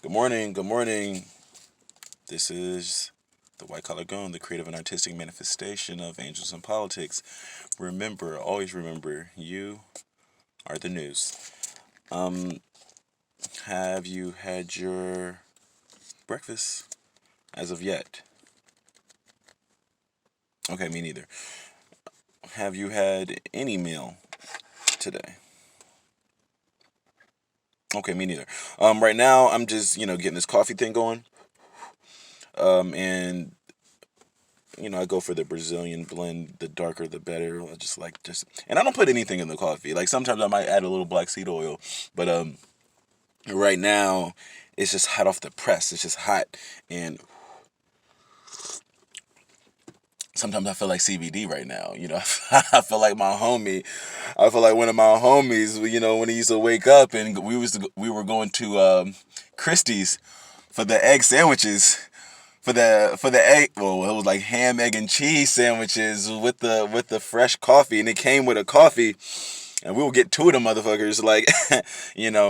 Good morning. Good morning. This is the White Collar Goon, the creative and artistic manifestation of angels in politics. Remember, always remember, you are the news. Um, have you had your breakfast as of yet? Okay, me neither. Have you had any meal today? Okay, me neither. Right now I'm just getting this coffee thing going. And I go for the Brazilian blend. The darker, the better. I and I don't put anything in the coffee. Like sometimes I might add a little black seed oil, but right now it's just hot off the press. It's just hot, and sometimes I feel like CBD right now. I feel like my homie. I feel like one of my homies. When he used to wake up and we were going to Christie's for the egg sandwiches. For the egg, well, it was like ham, egg, and cheese sandwiches with the fresh coffee, and it came with a coffee, and we will get two of them motherfuckers. Like,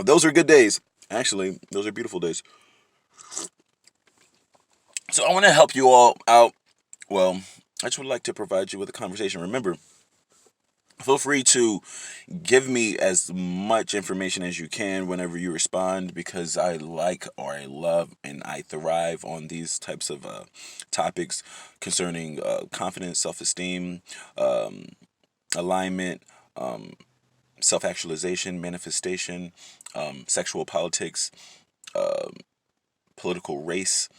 those are good days. Actually, those are beautiful days. So I want to help you all out. Well, I just would like to provide you with a conversation. Remember, feel free to give me as much information as you can whenever you respond, because I like, or I love, and I thrive on these types of topics concerning confidence, self-esteem, um, alignment, self-actualization, manifestation, sexual politics, political race,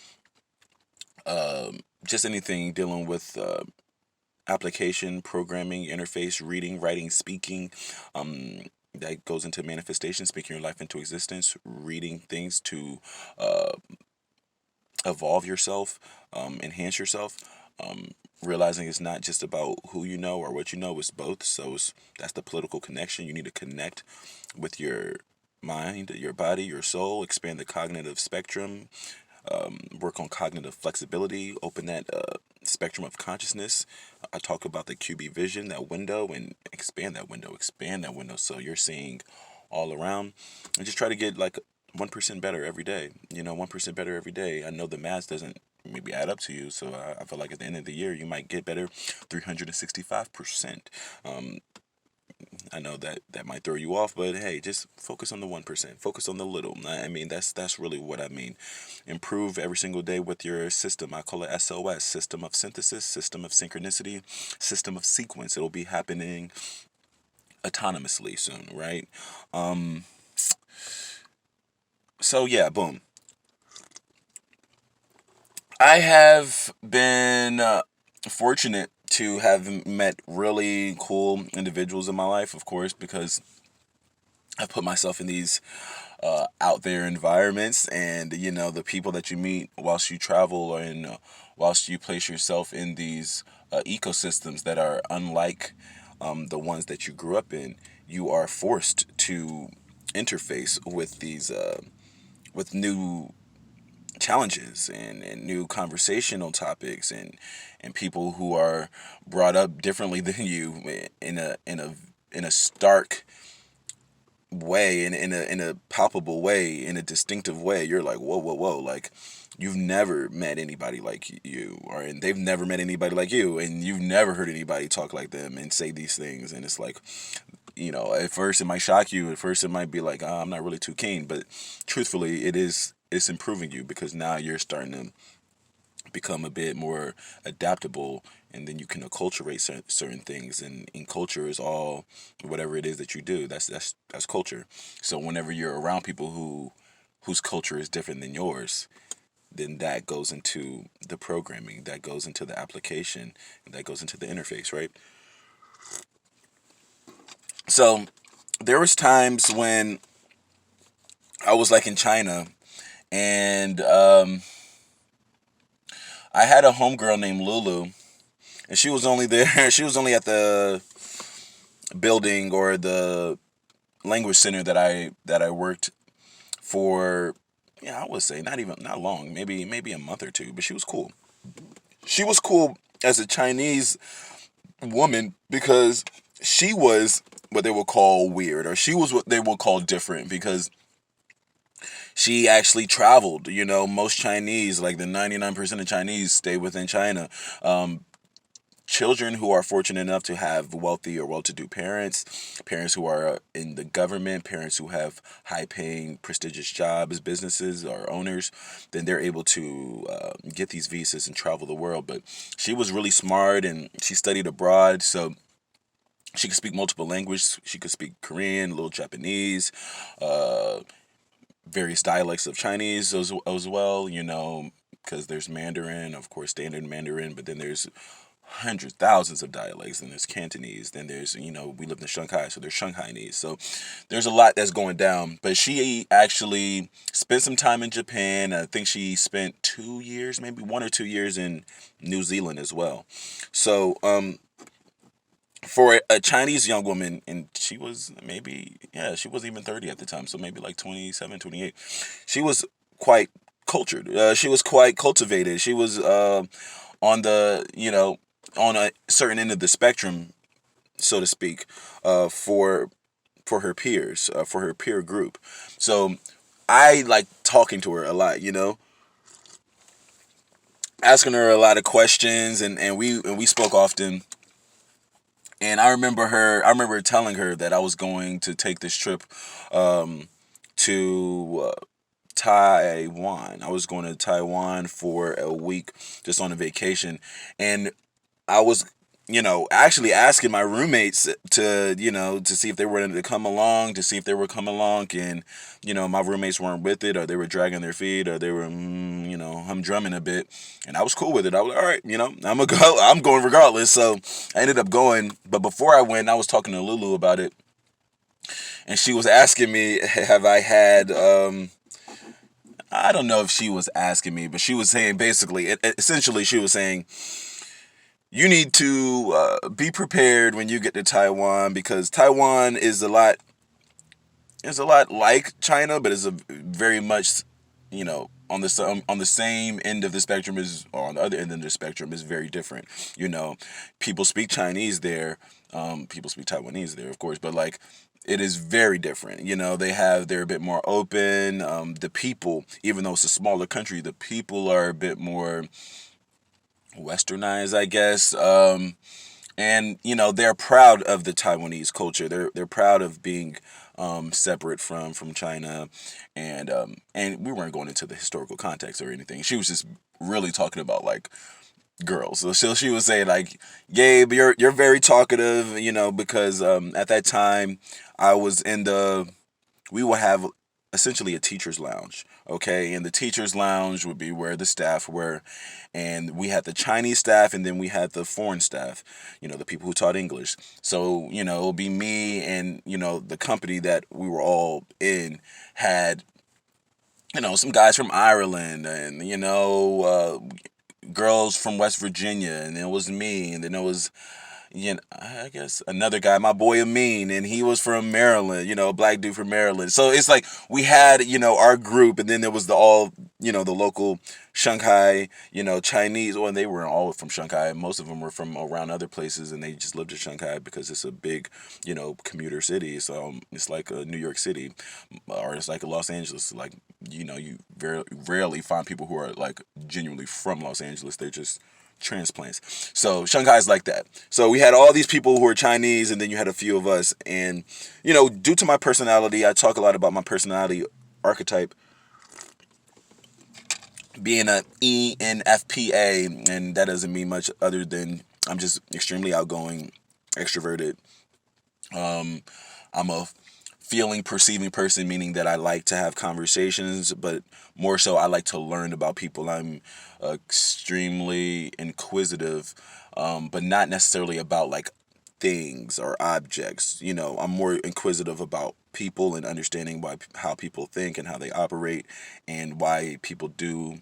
just anything dealing with application, programming, interface, reading, writing, speaking. That goes into manifestation, speaking your life into existence, reading things to uh, evolve yourself, enhance yourself. Realizing it's not just about who you know or what you know, it's both. So that's the political connection. You need to connect with your mind, your body, your soul, expand the cognitive spectrum, work on cognitive flexibility, open that spectrum of consciousness. I talk about the QB vision, that window, and expand that window so you're seeing all around. And just try to get like 1% better every day. 1% better every day. I know the math doesn't maybe add up to you, so I feel like at the end of the year you might get better 365%. I know that might throw you off, but hey, just focus on the 1%. Focus on the little. I mean, that's really what I mean. Improve every single day with your system. I call it SOS, system of synthesis, system of synchronicity, system of sequence. It'll be happening autonomously soon, right? Um, so yeah, boom. I have been fortunate to have met really cool individuals in my life, of course, because I've put myself in these out there environments, and the people that you meet whilst you travel, and whilst you place yourself in these ecosystems that are unlike the ones that you grew up in. You are forced to interface with these with new challenges, and new conversational topics, and people who are brought up differently than you in a stark way, in a palpable way, in a distinctive way. You're like, whoa, whoa, whoa. Like, you've never met anybody like you, or and they've never met anybody like you, and you've never heard anybody talk like them and say these things. And it's like, at first it might shock you. At first it might be like, I'm not really too keen. But truthfully, it's improving you, because now you're starting to become a bit more adaptable, and then you can acculturate certain things. And in culture is all whatever it is that you do. That's culture. So whenever you're around people whose culture is different than yours, then that goes into the programming, that goes into the application, and that goes into the interface, right? So there was times when I was like in China, and I had a homegirl named Lulu, and she was only there. She was only at the building, or the language center that I worked for. Yeah, I would say not long, maybe a month or two. But she was cool. She was cool as a Chinese woman, because she was what they would call weird, or she was what they would call different, because She actually traveled. Most Chinese, like the 99% of Chinese, stay within China. Um, Children who are fortunate enough to have wealthy or well-to-do parents, parents who are in the government, parents who have high-paying, prestigious jobs, businesses, or owners, then they're able to get these visas and travel the world. But she was really smart and she studied abroad, so she could speak multiple languages. She could speak Korean, a little Japanese, uh, various dialects of Chinese as well, because there's Mandarin, of course, standard Mandarin, but then there's hundreds, thousands of dialects. Then there's Cantonese. Then there's, we live in Shanghai, so there's Shanghainese. So there's a lot that's going down. But she actually spent some time in Japan. I think she spent 2 years, maybe 1 or 2 years in New Zealand as well. So, for a Chinese young woman, and she was maybe, yeah, she wasn't even 30 at the time, so maybe like 27, 28. She was quite cultured. She was quite cultivated. She was on the, on a certain end of the spectrum, so to speak, for her peers, for her peer group. So I like talking to her a lot, asking her a lot of questions, and we spoke often. And I remember telling her that I was going to take this trip to Taiwan. I was going to Taiwan for a week just on a vacation. And I was, actually asking my roommates to see if they were to come along, to see if they were coming along. And, my roommates weren't with it, or they were dragging their feet, or they were, humdrumming a bit. And I was cool with it. I was like, all right, I'm going to go. I'm going regardless. So I ended up going. But before I went, I was talking to Lulu about it. And she was asking me, have I had, I don't know if she was asking me, but she was saying basically, essentially, she was saying, you need to be prepared when you get to Taiwan, because Taiwan is a lot like China, but is a very much, on the same end of the spectrum, is or on the other end of the spectrum, is very different. You know, People speak Chinese there, people speak Taiwanese there, of course, but like, it is very different. They're a bit more open. The people, even though it's a smaller country, the people are a bit more westernized, I guess. And they're proud of the Taiwanese culture. They're proud of being separate from China, and we weren't going into the historical context or anything. She was just really talking about like girls. So she was saying like, Gabe, you're very talkative, because at that time I was in the we will have essentially a teacher's lounge. Okay, and the teacher's lounge would be where the staff were, and we had the Chinese staff, and then we had the foreign staff, the people who taught English. So it would be me, and the company that we were all in had some guys from Ireland, and girls from West Virginia, and it was me, and then it was, I guess another guy, my boy Amin, and he was from Maryland, a black dude from Maryland. So it's like we had, our group, and then there was the local Shanghai, Chinese. Well, they weren't all from Shanghai. Most of them were from around other places, and they just lived in Shanghai because it's a big, commuter city. So it's like a New York City, or it's like a Los Angeles. Like, you very rarely find people who are like genuinely from Los Angeles. They're just transplants. So Shanghai's like that. So we had all these people who were Chinese, and then you had a few of us. And due to my personality, I talk a lot about my personality archetype being a ENFPA, and that doesn't mean much other than I'm just extremely outgoing, extroverted. I'm a feeling, perceiving person, meaning that I like to have conversations, but more so I like to learn about people. I'm extremely inquisitive, but not necessarily about like things or objects. I'm more inquisitive about people and understanding how people think and how they operate, and why people do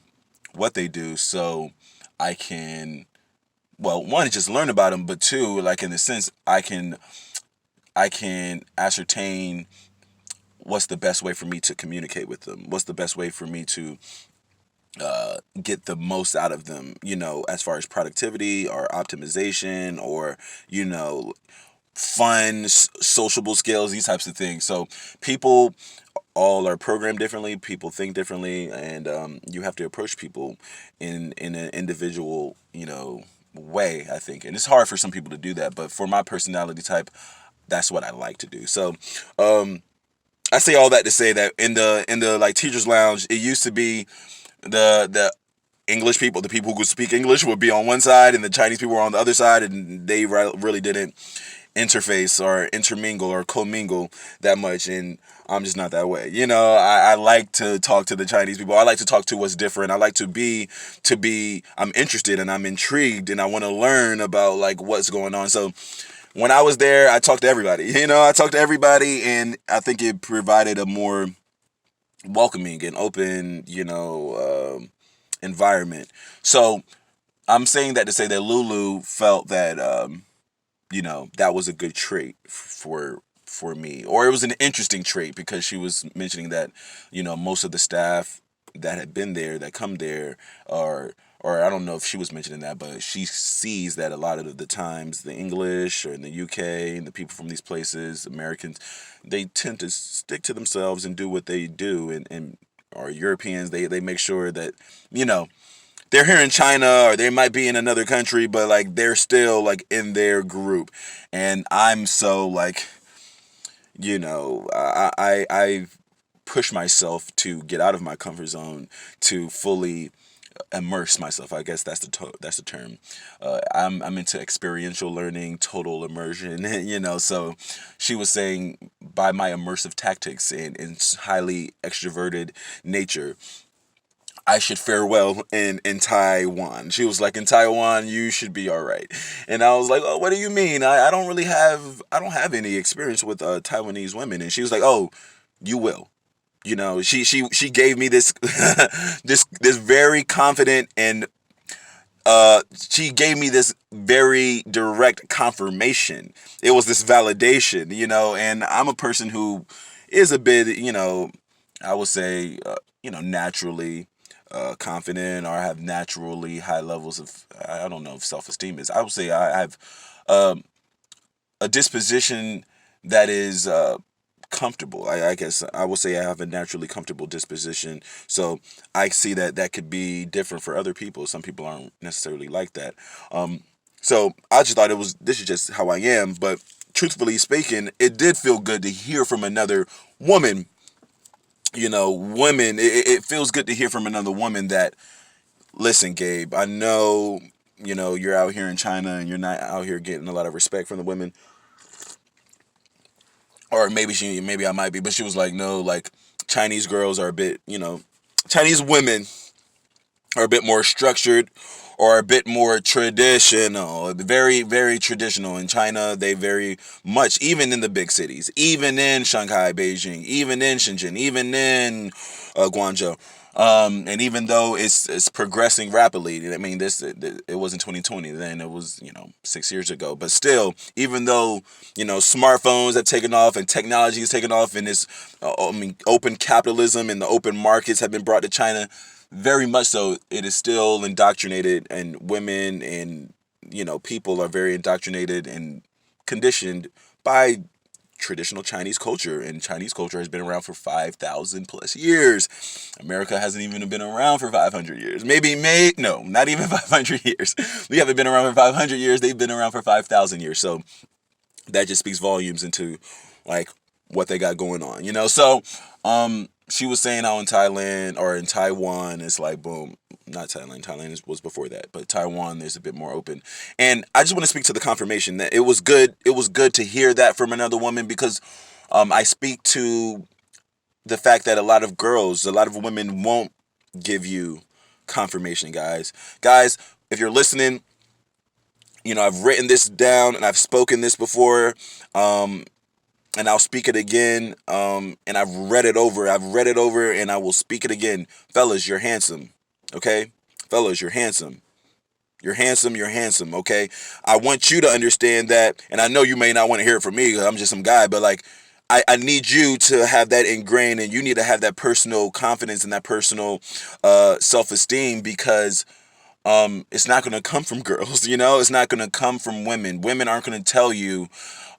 what they do, so I can, well, one, just learn about them, but two, like, in the sense, I can ascertain what's the best way for me to communicate with them. What's the best way for me to get the most out of them, as far as productivity or optimization, or, you know, fun, sociable skills, these types of things. So people all are programmed differently. People think differently, and you have to approach people in an individual, way. I think, and it's hard for some people to do that. But for my personality type, that's what I like to do. So, I say all that to say that in the like teachers lounge, it used to be the English people, the people who could speak English would be on one side, and the Chinese people were on the other side, and they really didn't interface or intermingle or commingle that much. And I'm just not that way. I like to talk to the Chinese people. I like to talk to what's different. I like I'm interested and I'm intrigued and I want to learn about like what's going on. So when I was there, I talked to everybody. I talked to everybody, and I think it provided a more welcoming and open, environment. So I'm saying that to say that Lulu felt that that was a good trait for me, or it was an interesting trait because she was mentioning that most of the staff that had been there that come there are, or I don't know if she was mentioning that, but she sees that a lot of the times the English or in the UK and the people from these places, Americans, they tend to stick to themselves and do what they do, and or Europeans, they make sure that you know they're here in China or they might be in another country, but like they're still like in their group. And I'm so like, I push myself to get out of my comfort zone to fully immerse myself. I guess that's the term. I'm into experiential learning, total immersion. So she was saying by my immersive tactics and highly extroverted nature, I should fare well in Taiwan. She was like, in Taiwan, you should be all right. And I was like, oh, what do you mean? I don't have any experience with Taiwanese women. And she was like, oh, you will. She gave me this this very confident and she gave me this very direct confirmation. It was this validation, and I'm a person who is a bit, I would say, naturally confident, or have naturally high levels of, I don't know if self-esteem is. I would say I have um, a disposition that is comfortable. I guess I will say I have a naturally comfortable disposition. So I see that that could be different for other people. Some people aren't necessarily like that. So I just thought this is just how I am. But truthfully speaking, it did feel good to hear from another woman. Women, it feels good to hear from another woman that, listen, Gabe, I know, you're out here in China and you're not out here getting a lot of respect from the women, or maybe I might be, but she was like, no, like Chinese girls are a bit, Chinese women are a bit more structured or a bit more traditional, very, very traditional. In China, they very much, even in the big cities, even in Shanghai, Beijing, even in Shenzhen, even in Guangzhou. And even though it's progressing rapidly, I mean, it was in 2020, then it was 6 years ago. But still, even though smartphones have taken off and technology has taken off, and this open capitalism and the open markets have been brought to China, very much so, it is still indoctrinated, and women and people are very indoctrinated and conditioned by traditional Chinese culture, and Chinese culture has been around for 5,000 plus years. America hasn't even been around for 500 years. No, not even 500 years. We haven't been around for 500 years. They've been around for 5,000 years. So that just speaks volumes into like what they got going on, So, she was saying how in Thailand or in Taiwan, it's like boom, not Thailand. Thailand was before that, but Taiwan, there's a bit more open. And I just want to speak to the confirmation that it was good. It was good to hear that from another woman because, I speak to the fact that a lot of women won't give you confirmation, guys. Guys, if you're listening, I've written this down and I've spoken this before, and I'll speak it again. And I've read it over. And I will speak it again. Fellas, you're handsome. Okay? Fellas, you're handsome. You're handsome. You're handsome. Okay? I want you to understand that, and I know you may not want to hear it from me because I'm just some guy, but like, I need you to have that ingrained, and you need to have that personal confidence and that personal self-esteem because it's not going to come from girls, you know, it's not going to come from women. Women aren't going to tell you,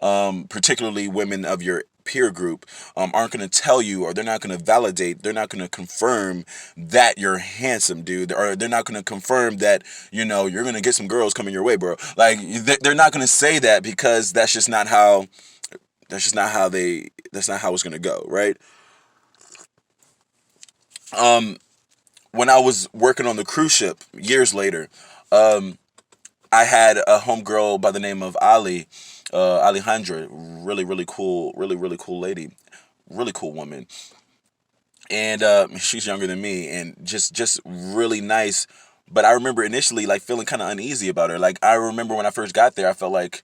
particularly women of your peer group, aren't going to tell you, or they're not going to validate, they're not going to confirm that you're handsome, dude, or they're not going to confirm that, you know, you're going to get some girls coming your way, bro. Like, they're not going to say that, because that's not how it's going to go, right? When I was working on the cruise ship years later, I had a homegirl by the name of Alejandra, really cool, really cool lady, really cool woman, and she's younger than me, and just really nice. But I remember initially like feeling kind of uneasy about her. Like, I remember when I first got there, I felt like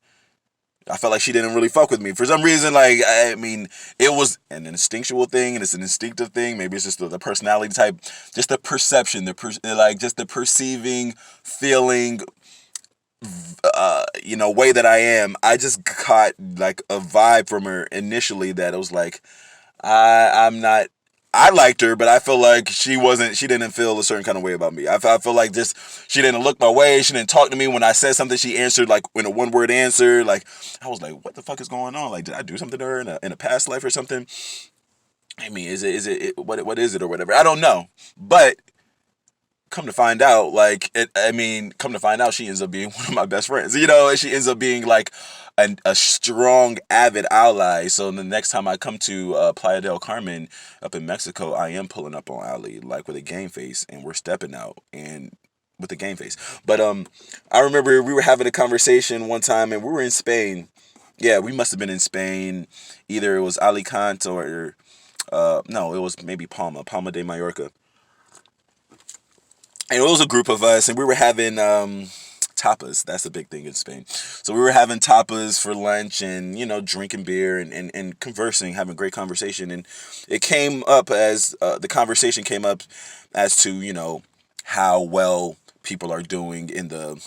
she didn't really fuck with me for some reason. Like, I mean, it was an instinctual thing, and it's an instinctive thing. Maybe it's just the personality type, just the perception, like just the perceiving, feeling, you know, way that I am. I just caught like a vibe from her initially that it was like, I'm not. I liked her, but I feel like she didn't feel a certain kind of way about me. I feel like just, she didn't look my way. She didn't talk to me. When I said something, she answered like in a one word answer. Like, I was like, what the fuck is going on? Like, did I do something to her in a past life or something? I mean, what is it or whatever? I don't know. But come to find out, come to find out, she ends up being one of my best friends, you know, and she ends up being like a strong, avid ally. So the next time I come to Playa del Carmen up in Mexico, I am pulling up on Ali, like with a game face, and we're stepping out and with a game face. But I remember we were having a conversation one time, and we were in Spain. Yeah, we must have been in Spain. Either it was Alicante or no, it was maybe Palma de Mallorca. And it was a group of us, and we were having tapas. That's a big thing in Spain. So we were having tapas for lunch, and, you know, drinking beer, and conversing, having great conversation. And it came up as the conversation came up as to, you know, how well people are doing in the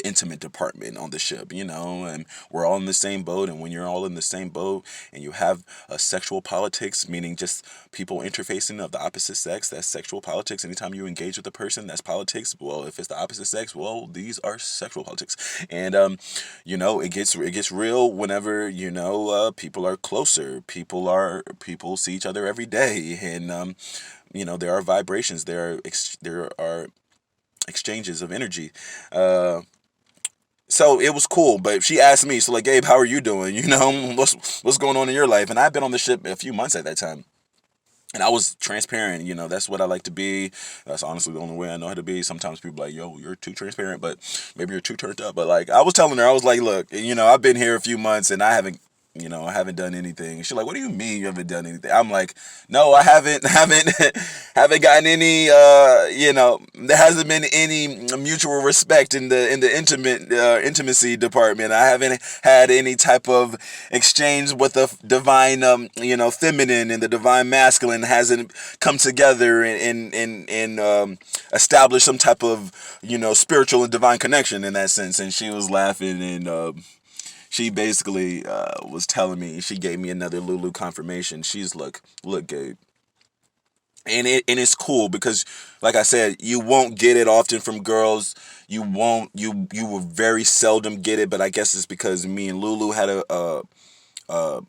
intimate department on the ship, you know, and we're all in the same boat. And when you're all in the same boat and you have sexual politics, meaning just people interfacing of the opposite sex, that's sexual politics. Anytime you engage with a person, that's politics. Well, if it's the opposite sex, well, these are sexual politics. And you know, it gets real whenever, you know, people are closer, people see each other every day, and you know, there are vibrations, there are exchanges of energy. So it was cool, but she asked me, so like, Gabe, how are you doing? You know, what's going on in your life? And I've been on the ship a few months at that time. And I was transparent, you know, that's what I like to be. That's honestly the only way I know how to be. Sometimes people are like, yo, you're too transparent, but maybe you're too turned up. But like, I was telling her, I was like, look, you know, I've been here a few months and I haven't done anything. She's like, what do you mean you haven't done anything? I'm like, no, I haven't, haven't gotten any, you know, there hasn't been any mutual respect in the intimacy department. I haven't had any type of exchange with the divine, you know, feminine, and the divine masculine hasn't come together and establish some type of, you know, spiritual and divine connection in that sense. And she was laughing, and she basically was telling me, she gave me another Lulu confirmation. She's look, Gabe. And it's cool because, like I said, you won't get it often from girls. You will very seldom get it, but I guess it's because me and Lulu had a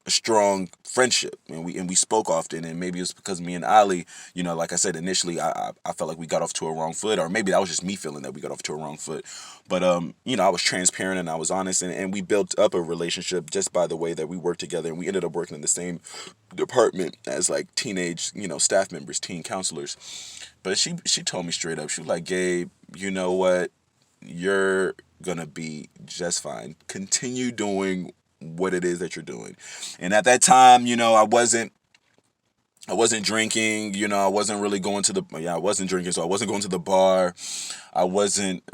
strong friendship, and we spoke often. And maybe it's because me and Ali, you know, like I said initially, I felt like we got off to a wrong foot, or maybe that was just me feeling that we got off to a wrong foot. But you know, I was transparent and I was honest, and we built up a relationship just by the way that we worked together, and we ended up working in the same department as like teenage, you know, staff members, teen counselors. But she told me straight up, she was like, Gabe, you know what, you're gonna be just fine. Continue doing what it is that you're doing. And at that time, you know, I wasn't drinking, you know, I wasn't really going to I wasn't drinking, so I wasn't going to the bar. I wasn't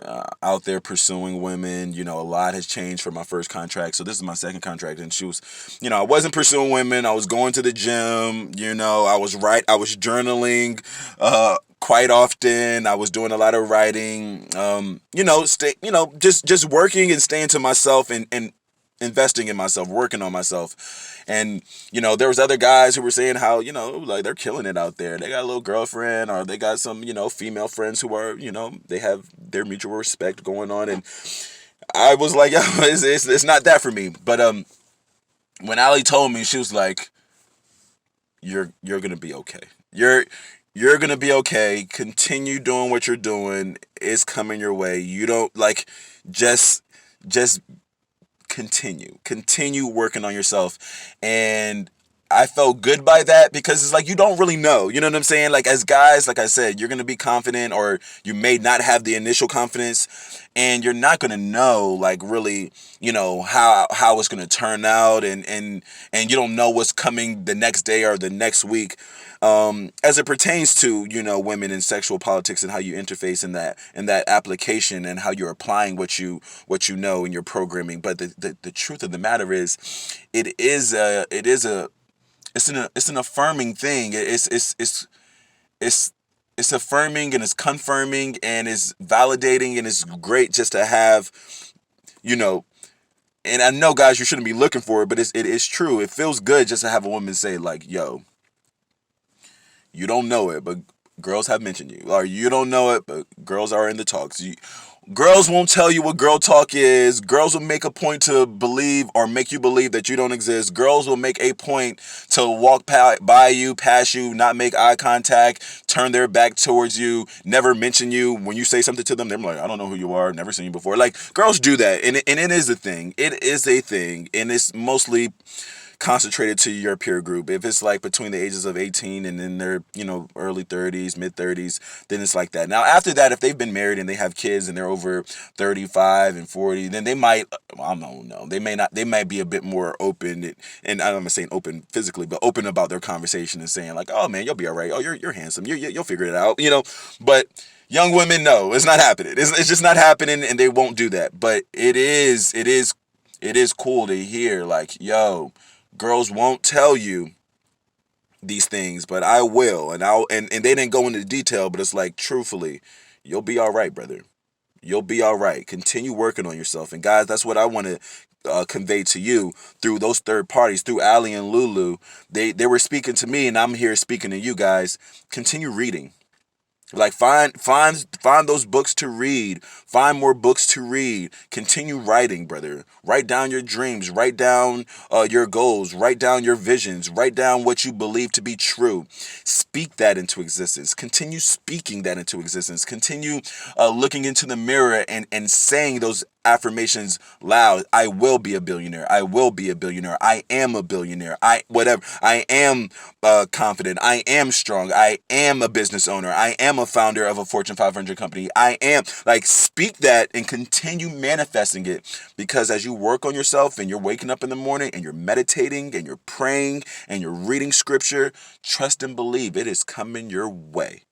out there pursuing women. You know, a lot has changed from my first contract. So this is my second contract. And she was, you know, I wasn't pursuing women. I was going to the gym. You know, I was journaling quite often. I was doing a lot of writing, you know, just working and staying to myself, and investing in myself, working on myself. And, there was other guys who were saying how, like they're killing it out there. They got a little girlfriend, or they got some, female friends who are, they have their mutual respect going on. And I was like, yo, it's not that for me. But when Ali told me, she was like, you're gonna be okay. You're gonna be okay. Continue doing what you're doing. It's coming your way. You don't like just continue working on yourself. And I felt good by that, because it's like, you don't really know, you know what I'm saying? Like, as guys, like I said, you're going to be confident, or you may not have the initial confidence, and you're not going to know, like, really, how it's going to turn out. And you don't know what's coming the next day or the next week, as it pertains to, women in sexual politics, and how you interface in that application, and how you're applying what you know in your programming. But the truth of the matter is, it's an affirming thing. It's affirming, and it's confirming, and it's validating, and it's great just to have, you know. And I know, guys, you shouldn't be looking for it, but it is true. It feels good just to have a woman say, like, yo, you don't know it, but girls have mentioned you. Or you don't know it, but girls are in the talks. Girls won't tell you what girl talk is. Girls will make a point to believe, or make you believe, that you don't exist. Girls will make a point to walk by you, pass you, not make eye contact, turn their back towards you, never mention you. When you say something to them, they're like, I don't know who you are, never seen you before. Like, girls do that, and it is a thing. It is a thing, and it's mostly concentrated to your peer group. If it's like between the ages of 18 and then their, early 30s, mid 30s, then it's like that. Now, after that, if they've been married and they have kids and they're over 35 and 40, then they might, I don't know, they might be a bit more open, and I'm not saying open physically, but open about their conversation, and saying like, oh man, you'll be all right. Oh, you're handsome. You'll figure it out, but young women, no, it's not happening. It's just not happening, and they won't do that. But it is cool to hear, like, yo, girls won't tell you these things, but I will. And they didn't go into detail, but it's like, truthfully, you'll be all right, brother. You'll be all right. Continue working on yourself. And guys, that's what I want to convey to you through those third parties, through Ali and Lulu. They were speaking to me, and I'm here speaking to you guys. Continue reading. Like, find those books to read. Find more books to read. Continue writing, brother. Write down your dreams. Write down your goals. Write down your visions. Write down what you believe to be true. Speak that into existence. Continue speaking that into existence. Continue looking into the mirror and saying those affirmations loud. I will be a billionaire. I will be a billionaire. I am a billionaire. I am confident. I am strong. I am a business owner. I am a founder of a Fortune 500 company. I am, like, speak that and continue manifesting it, because as you work on yourself and you're waking up in the morning and you're meditating and you're praying and you're reading scripture, trust and believe it is coming your way.